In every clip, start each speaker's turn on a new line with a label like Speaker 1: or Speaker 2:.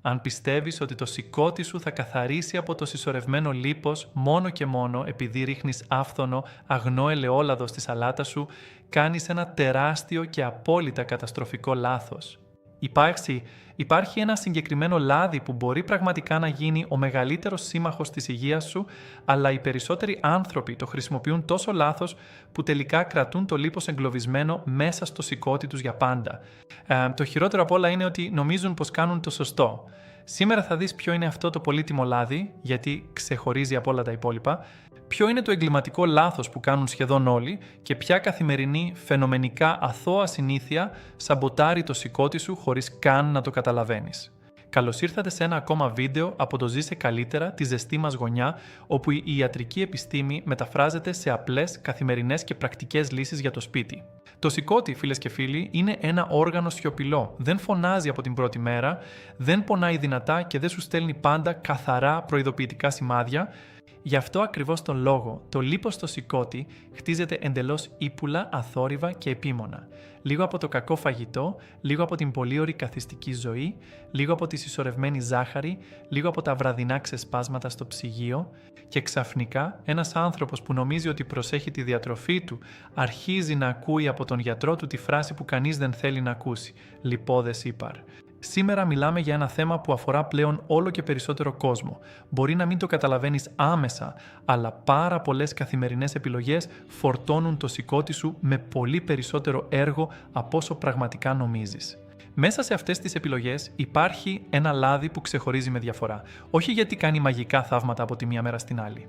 Speaker 1: Αν πιστεύεις ότι το σηκώτη σου θα καθαρίσει από το συσσωρευμένο λίπος μόνο και μόνο επειδή ρίχνεις άφθονο, αγνό ελαιόλαδο στη σαλάτα σου, κάνεις ένα τεράστιο και απόλυτα καταστροφικό λάθος. Υπάρχει ένα συγκεκριμένο λάδι που μπορεί πραγματικά να γίνει ο μεγαλύτερος σύμμαχος της υγείας σου, αλλά οι περισσότεροι άνθρωποι το χρησιμοποιούν τόσο λάθος που τελικά κρατούν το λίπος εγκλωβισμένο μέσα στο σηκώτη τους για πάντα. Το χειρότερο απ' όλα είναι ότι νομίζουν πως κάνουν το σωστό. Σήμερα θα δεις ποιο είναι αυτό το πολύτιμο λάδι, γιατί ξεχωρίζει από όλα τα υπόλοιπα, ποιο είναι το εγκληματικό λάθος που κάνουν σχεδόν όλοι και ποια καθημερινή φαινομενικά αθώα συνήθεια σαμποτάρει το σηκώτη σου χωρίς καν να το καταλαβαίνεις. Καλώς ήρθατε σε ένα ακόμα βίντεο από το «Ζήσε καλύτερα, τη ζεστή μας γωνιά», όπου η ιατρική επιστήμη μεταφράζεται σε απλές, καθημερινές και πρακτικές λύσεις για το σπίτι. Το σηκώτη, φίλες και φίλοι, είναι ένα όργανο σιωπηλό. Δεν φωνάζει από την πρώτη μέρα, δεν πονάει δυνατά και δεν σου στέλνει πάντα καθαρά προειδοποιητικά σημάδια. Γι' αυτό ακριβώς τον λόγο, το λίπος στο σηκώτη χτίζεται εντελώς ύπουλα, αθόρυβα και επίμονα. Λίγο από το κακό φαγητό, λίγο από την πολύωρη καθιστική ζωή, λίγο από τη συσσωρευμένη ζάχαρη, λίγο από τα βραδινά ξεσπάσματα στο ψυγείο και ξαφνικά ένας άνθρωπος που νομίζει ότι προσέχει τη διατροφή του αρχίζει να ακούει από τον γιατρό του τη φράση που κανείς δεν θέλει να ακούσει «λιπόδες ύπαρ». Σήμερα μιλάμε για ένα θέμα που αφορά πλέον όλο και περισσότερο κόσμο. Μπορεί να μην το καταλαβαίνεις άμεσα, αλλά πάρα πολλές καθημερινές επιλογές φορτώνουν το σηκώτη σου με πολύ περισσότερο έργο από όσο πραγματικά νομίζεις. Μέσα σε αυτές τις επιλογές υπάρχει ένα λάδι που ξεχωρίζει με διαφορά. Όχι γιατί κάνει μαγικά θαύματα από τη μία μέρα στην άλλη,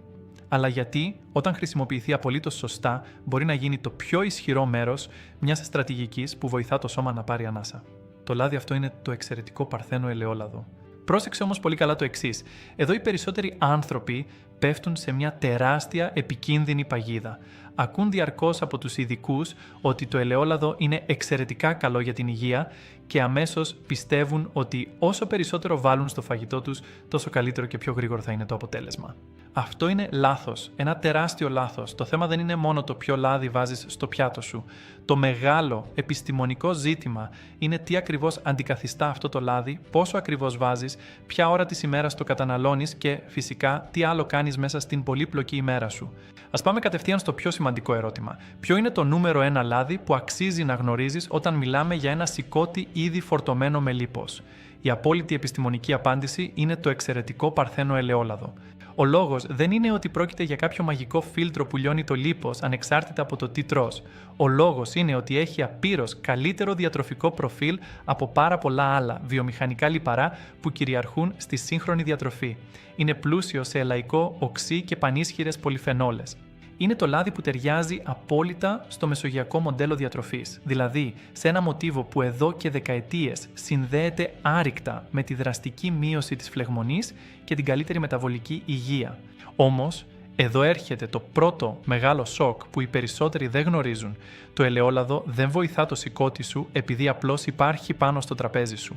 Speaker 1: αλλά γιατί όταν χρησιμοποιηθεί απολύτως σωστά μπορεί να γίνει το πιο ισχυρό μέρος μιας στρατηγικής που βοηθά το σώμα να πάρει ανάσα. Το λάδι αυτό είναι το εξαιρετικό παρθένο ελαιόλαδο. Πρόσεξε όμως πολύ καλά το εξής. Εδώ οι περισσότεροι άνθρωποι πέφτουν σε μια τεράστια επικίνδυνη παγίδα. Ακούν διαρκώς από τους ειδικούς ότι το ελαιόλαδο είναι εξαιρετικά καλό για την υγεία και αμέσως πιστεύουν ότι όσο περισσότερο βάλουν στο φαγητό τους, τόσο καλύτερο και πιο γρήγορο θα είναι το αποτέλεσμα. Αυτό είναι λάθος, ένα τεράστιο λάθος. Το θέμα δεν είναι μόνο το ποιο λάδι βάζεις στο πιάτο σου. Το μεγάλο επιστημονικό ζήτημα είναι τι ακριβώς αντικαθιστά αυτό το λάδι, πόσο ακριβώς βάζεις, ποια ώρα της ημέρας το καταναλώνεις και φυσικά τι άλλο κάνεις μέσα στην πολύπλοκη ημέρα σου. Ας πάμε κατευθείαν στο πιο σημαντικό ερώτημα. Ποιο είναι το νούμερο 1 λάδι που αξίζει να γνωρίζεις όταν μιλάμε για ένα σηκώτη ήδη φορτωμένο με λίπος? Η απόλυτη επιστημονική απάντηση είναι το εξαιρετικό παρθένο ελαιόλαδο. Ο λόγος δεν είναι ότι πρόκειται για κάποιο μαγικό φίλτρο που λιώνει το λίπος ανεξάρτητα από το τι τρως. Ο λόγος είναι ότι έχει απείρως καλύτερο διατροφικό προφίλ από πάρα πολλά άλλα βιομηχανικά λιπαρά που κυριαρχούν στη σύγχρονη διατροφή. Είναι πλούσιο σε ελαϊκό, οξύ και πανίσχυρες πολυφενόλες. Είναι το λάδι που ταιριάζει απόλυτα στο μεσογειακό μοντέλο διατροφής, δηλαδή σε ένα μοτίβο που εδώ και δεκαετίες συνδέεται άρρηκτα με τη δραστική μείωση της φλεγμονής και την καλύτερη μεταβολική υγεία. Όμως, εδώ έρχεται το πρώτο μεγάλο σοκ που οι περισσότεροι δεν γνωρίζουν. Το ελαιόλαδο δεν βοηθά το σηκώτη σου επειδή απλώς υπάρχει πάνω στο τραπέζι σου.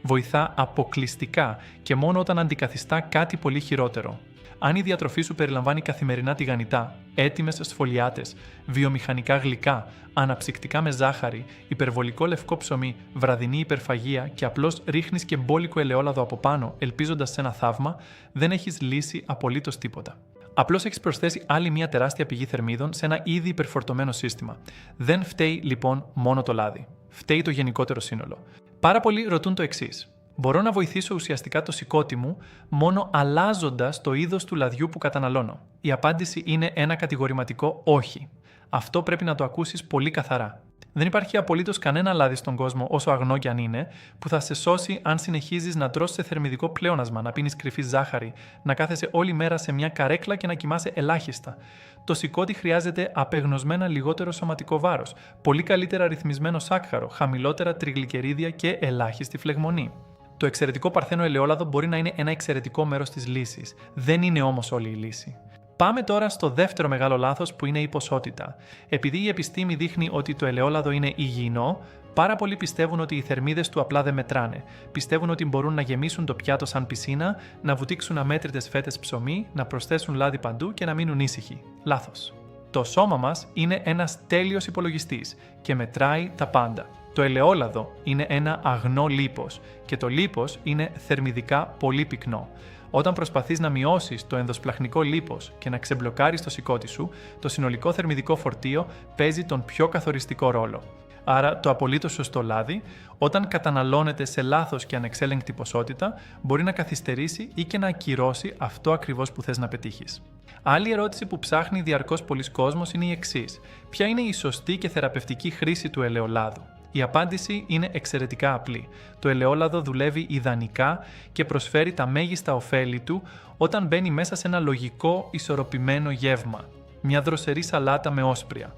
Speaker 1: Βοηθά αποκλειστικά και μόνο όταν αντικαθιστά κάτι πολύ χειρότερο. Αν η διατροφή σου περιλαμβάνει καθημερινά τηγανιτά, έτοιμες σφολιάτες, βιομηχανικά γλυκά, αναψυκτικά με ζάχαρη, υπερβολικό λευκό ψωμί, βραδινή υπερφαγία και απλώς ρίχνεις και μπόλικο ελαιόλαδο από πάνω, ελπίζοντας σε ένα θαύμα, δεν έχεις λύσει απολύτως τίποτα. Απλώς έχεις προσθέσει άλλη μια τεράστια πηγή θερμίδων σε ένα ήδη υπερφορτωμένο σύστημα. Δεν φταίει λοιπόν μόνο το λάδι. Φταίει το γενικότερο σύνολο. Πάρα πολλοί ρωτούν το εξής. Μπορώ να βοηθήσω ουσιαστικά το σηκώτη μου μόνο αλλάζοντας το είδος του λαδιού που καταναλώνω? Η απάντηση είναι ένα κατηγορηματικό όχι. Αυτό πρέπει να το ακούσεις πολύ καθαρά. Δεν υπάρχει απολύτως κανένα λάδι στον κόσμο, όσο αγνό κι αν είναι, που θα σε σώσει αν συνεχίζεις να τρως σε θερμιδικό πλεόνασμα, να πίνεις κρυφή ζάχαρη, να κάθεσαι όλη μέρα σε μια καρέκλα και να κοιμάσαι ελάχιστα. Το σηκώτη χρειάζεται απεγνωσμένα λιγότερο σωματικό βάρος, πολύ καλύτερα ρυθμισμένο σάκχαρο, χαμηλότερα τριγλικερίδια και ελάχιστη φλεγμονή. Το εξαιρετικό παρθένο ελαιόλαδο μπορεί να είναι ένα εξαιρετικό μέρος της λύσης. Δεν είναι όμως όλη η λύση. Πάμε τώρα στο δεύτερο μεγάλο λάθος που είναι η ποσότητα. Επειδή η επιστήμη δείχνει ότι το ελαιόλαδο είναι υγιεινό, πάρα πολλοί πιστεύουν ότι οι θερμίδες του απλά δεν μετράνε. Πιστεύουν ότι μπορούν να γεμίσουν το πιάτο σαν πισίνα, να βουτήξουν αμέτρητες φέτες ψωμί, να προσθέσουν λάδι παντού και να μείνουν ήσυχοι. Λάθος. Το σώμα μας είναι ένας τέλειος υπολογιστής και μετράει τα πάντα. Το ελαιόλαδο είναι ένα αγνό λίπος και το λίπος είναι θερμιδικά πολύ πυκνό. Όταν προσπαθείς να μειώσεις το ενδοσπλαχνικό λίπος και να ξεμπλοκάρεις το σηκώτη σου, το συνολικό θερμιδικό φορτίο παίζει τον πιο καθοριστικό ρόλο. Άρα, το απολύτως σωστό λάδι, όταν καταναλώνεται σε λάθος και ανεξέλεγκτη ποσότητα, μπορεί να καθυστερήσει ή και να ακυρώσει αυτό ακριβώς που θες να πετύχεις. Άλλη ερώτηση που ψάχνει διαρκώς πολλοί κόσμος είναι η εξής: ποια είναι η σωστή και θεραπευτική χρήση του ελαιολάδου? Η απάντηση είναι εξαιρετικά απλή. Το ελαιόλαδο δουλεύει ιδανικά και προσφέρει τα μέγιστα ωφέλη του όταν μπαίνει μέσα σε ένα λογικό, ισορροπημένο γεύμα. Μια δροσερή σαλάτα με όσπρια.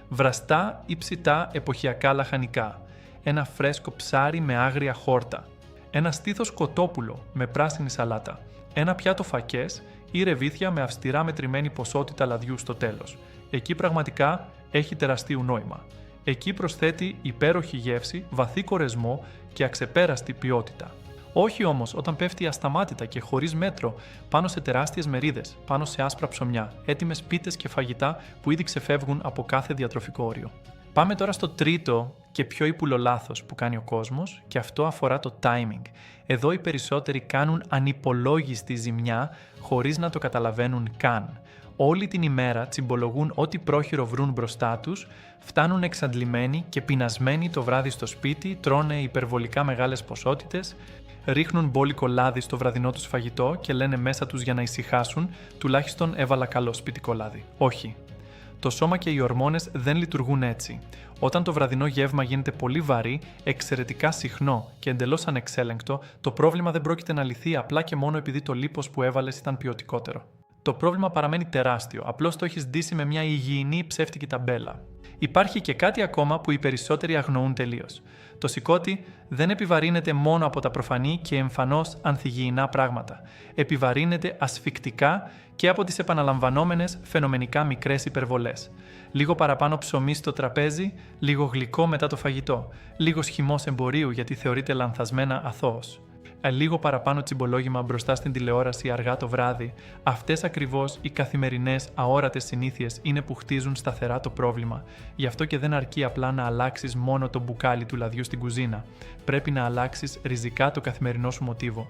Speaker 1: Βραστά ή ψητά εποχιακά λαχανικά. Ένα φρέσκο ψάρι με άγρια χόρτα. Ένα στήθος κοτόπουλο με πράσινη σαλάτα. Ένα πιάτο φακές ή ρεβίθια με αυστηρά μετρημένη ποσότητα λαδιού στο τέλος. Εκεί πραγματικά έχει τεραστίου νόημα. Εκεί προσθέτει υπέροχη γεύση, βαθύ κορεσμό και αξεπέραστη ποιότητα. Όχι όμως όταν πέφτει ασταμάτητα και χωρίς μέτρο πάνω σε τεράστιες μερίδες, πάνω σε άσπρα ψωμιά, έτοιμες πίτες και φαγητά που ήδη ξεφεύγουν από κάθε διατροφικό όριο. Πάμε τώρα στο τρίτο και πιο ύπουλο λάθος που κάνει ο κόσμος και αυτό αφορά το timing. Εδώ οι περισσότεροι κάνουν ανυπολόγιστη ζημιά χωρίς να το καταλαβαίνουν καν. Όλη την ημέρα τσιμπολογούν ό,τι πρόχειρο βρουν μπροστά τους, φτάνουν εξαντλημένοι και πεινασμένοι το βράδυ στο σπίτι, τρώνε υπερβολικά μεγάλες ποσότητες, ρίχνουν μπόλικο λάδι στο βραδινό τους φαγητό και λένε μέσα τους για να ησυχάσουν, τουλάχιστον έβαλα καλό σπιτικό λάδι. Όχι. Το σώμα και οι ορμόνες δεν λειτουργούν έτσι. Όταν το βραδινό γεύμα γίνεται πολύ βαρύ, εξαιρετικά συχνό και εντελώς ανεξέλεγκτο, το πρόβλημα δεν πρόκειται να λυθεί απλά και μόνο επειδή το λίπος που έβαλες ήταν ποιοτικότερο. Το πρόβλημα παραμένει τεράστιο, απλώς το έχεις ντύσει με μια υγιεινή ψεύτικη ταμπέλα. Υπάρχει και κάτι ακόμα που οι περισσότεροι αγνοούν τελείως. Το σηκώτη δεν επιβαρύνεται μόνο από τα προφανή και εμφανώς ανθυγιεινά πράγματα. Επιβαρύνεται ασφυκτικά και από τις επαναλαμβανόμενες φαινομενικά μικρές υπερβολές. Λίγο παραπάνω ψωμί στο τραπέζι, λίγο γλυκό μετά το φαγητό, λίγο σχημός εμπορίου γιατί θεωρείται λανθασμένα αθώος. Λίγο παραπάνω τσιμπολόγημα μπροστά στην τηλεόραση αργά το βράδυ. Αυτές ακριβώς οι καθημερινές αόρατες συνήθειες είναι που χτίζουν σταθερά το πρόβλημα. Γι' αυτό και δεν αρκεί απλά να αλλάξεις μόνο το μπουκάλι του λαδιού στην κουζίνα. Πρέπει να αλλάξεις ριζικά το καθημερινό σου μοτίβο.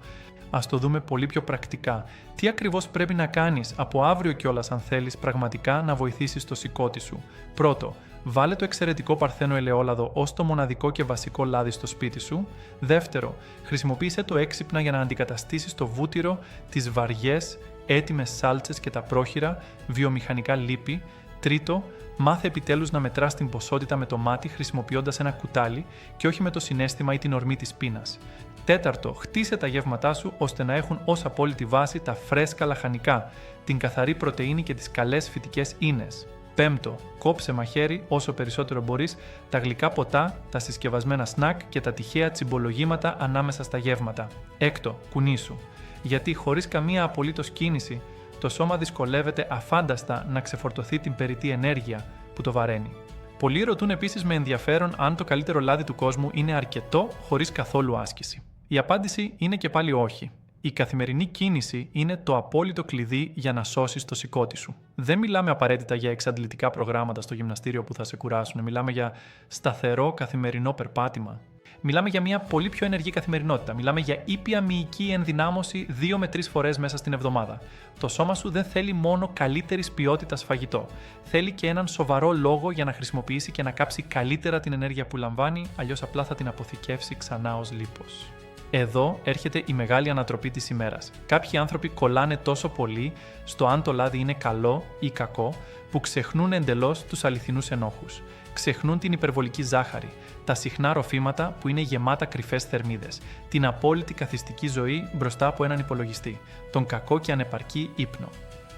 Speaker 1: Ας το δούμε πολύ πιο πρακτικά. Τι ακριβώς πρέπει να κάνεις από αύριο κιόλας αν θέλεις πραγματικά να βοηθήσεις το σηκώτη σου? Πρώτο, βάλε το εξαιρετικό παρθένο ελαιόλαδο ως το μοναδικό και βασικό λάδι στο σπίτι σου. Δεύτερο, χρησιμοποίησε το έξυπνα για να αντικαταστήσεις το βούτυρο, τις βαριές, έτοιμες σάλτσες και τα πρόχειρα, βιομηχανικά λίπη. Τρίτο, μάθε επιτέλους να μετράς την ποσότητα με το μάτι χρησιμοποιώντας ένα κουτάλι και όχι με το συναίσθημα ή την ορμή της πείνας. Τέταρτο, χτίσε τα γεύματά σου ώστε να έχουν ως απόλυτη βάση τα φρέσκα λαχανικά, την καθαρή πρωτεΐνη και τις καλές φυτικές ίνες. Πέμπτο, κόψε μαχαίρι όσο περισσότερο μπορείς τα γλυκά ποτά, τα συσκευασμένα σνακ και τα τυχαία τσιμπολογήματα ανάμεσα στα γεύματα. Έκτο, κουνήσου. Γιατί χωρίς καμία απολύτως κίνηση, το σώμα δυσκολεύεται αφάνταστα να ξεφορτωθεί την περιττή ενέργεια που το βαραίνει. Πολλοί ρωτούν επίσης με ενδιαφέρον αν το καλύτερο λάδι του κόσμου είναι αρκετό χωρίς καθόλου άσκηση. Η απάντηση είναι και πάλι όχι. Η καθημερινή κίνηση είναι το απόλυτο κλειδί για να σώσεις το σηκώτη σου. Δεν μιλάμε απαραίτητα για εξαντλητικά προγράμματα στο γυμναστήριο που θα σε κουράσουν. Μιλάμε για σταθερό καθημερινό περπάτημα. Μιλάμε για μια πολύ πιο ενεργή καθημερινότητα. Μιλάμε για ήπια μυϊκή ενδυνάμωση 2 με 3 φορές μέσα στην εβδομάδα. Το σώμα σου δεν θέλει μόνο καλύτερης ποιότητας φαγητό. Θέλει και έναν σοβαρό λόγο για να χρησιμοποιήσει και να κάψει καλύτερα την ενέργεια που λαμβάνει, αλλιώς απλά θα την αποθηκεύσει ξανά ως λίπος. Εδώ έρχεται η μεγάλη ανατροπή της ημέρας. Κάποιοι άνθρωποι κολλάνε τόσο πολύ στο αν το λάδι είναι καλό ή κακό, που ξεχνούν εντελώς τους αληθινούς ενόχους. Ξεχνούν την υπερβολική ζάχαρη, τα συχνά ροφήματα που είναι γεμάτα κρυφές θερμίδες, την απόλυτη καθιστική ζωή μπροστά από έναν υπολογιστή, τον κακό και ανεπαρκή ύπνο.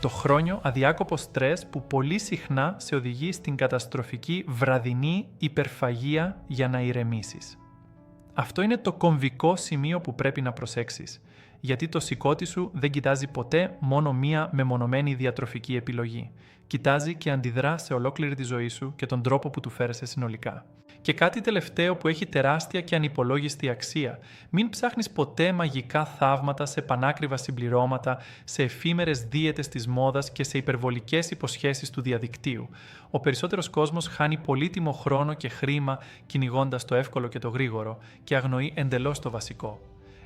Speaker 1: Το χρόνιο αδιάκοπο στρες που πολύ συχνά σε οδηγεί στην καταστροφική βραδινή υπερφαγία για να ηρεμήσεις. Αυτό είναι το κομβικό σημείο που πρέπει να προσέξεις. γιατί το σηκώτη σου δεν κοιτάζει ποτέ μόνο μία μεμονωμένη διατροφική επιλογή. Κοιτάζει και αντιδρά σε ολόκληρη τη ζωή σου και τον τρόπο που του φέρεσαι συνολικά. Και κάτι τελευταίο που έχει τεράστια και ανυπολόγιστη αξία. Μην ψάχνεις ποτέ μαγικά θαύματα σε πανάκριβα συμπληρώματα, σε εφήμερες δίαιτες της μόδας και σε υπερβολικές υποσχέσεις του διαδικτύου. Ο περισσότερος κόσμος χάνει πολύτιμο χρόνο και χρήμα κυνηγώντας το εύκολο και το γρήγορο και αγνοεί εντελώς το βασικό.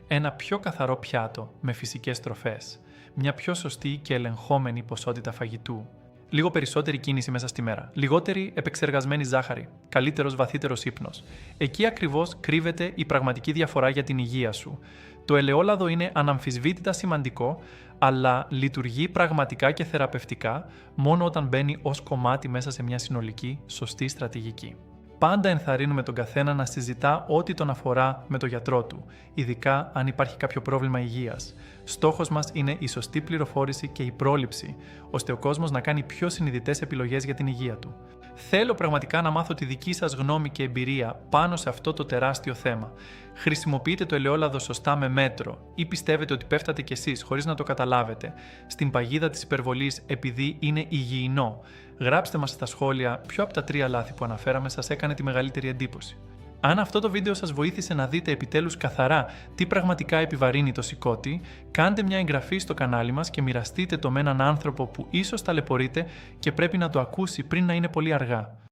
Speaker 1: Ένα πιο καθαρό πιάτο με φυσικές τροφές. Μια πιο σωστή και ελεγχόμενη ποσότητα φαγητού. Λίγο περισσότερη κίνηση μέσα στη μέρα. Λιγότερη επεξεργασμένη ζάχαρη. Καλύτερος βαθύτερος ύπνος. Εκεί ακριβώς κρύβεται η πραγματική διαφορά για την υγεία σου. Το ελαιόλαδο είναι αναμφισβήτητα σημαντικό, αλλά λειτουργεί πραγματικά και θεραπευτικά μόνο όταν μπαίνει ως κομμάτι μέσα σε μια συνολική, σωστή στρατηγική. Πάντα ενθαρρύνουμε τον καθένα να συζητά ό,τι τον αφορά με τον γιατρό του, ειδικά αν υπάρχει κάποιο πρόβλημα υγείας. Στόχος μας είναι η σωστή πληροφόρηση και η πρόληψη, ώστε ο κόσμος να κάνει πιο συνειδητές επιλογές για την υγεία του. Θέλω πραγματικά να μάθω τη δική σας γνώμη και εμπειρία πάνω σε αυτό το τεράστιο θέμα. Χρησιμοποιείτε το ελαιόλαδο σωστά με μέτρο ή πιστεύετε ότι πέφτατε κι εσείς χωρίς να το καταλάβετε στην παγίδα της υπερβολής επειδή είναι υγιεινό? Γράψτε μας στα σχόλια ποιο από τα 3 λάθη που αναφέραμε σας έκανε τη μεγαλύτερη εντύπωση. Αν αυτό το βίντεο σας βοήθησε να δείτε επιτέλους καθαρά τι πραγματικά επιβαρύνει το σηκώτη, κάντε μια εγγραφή στο κανάλι μας και μοιραστείτε το με έναν άνθρωπο που ίσως ταλαιπωρείται και πρέπει να το ακούσει πριν να είναι πολύ αργά.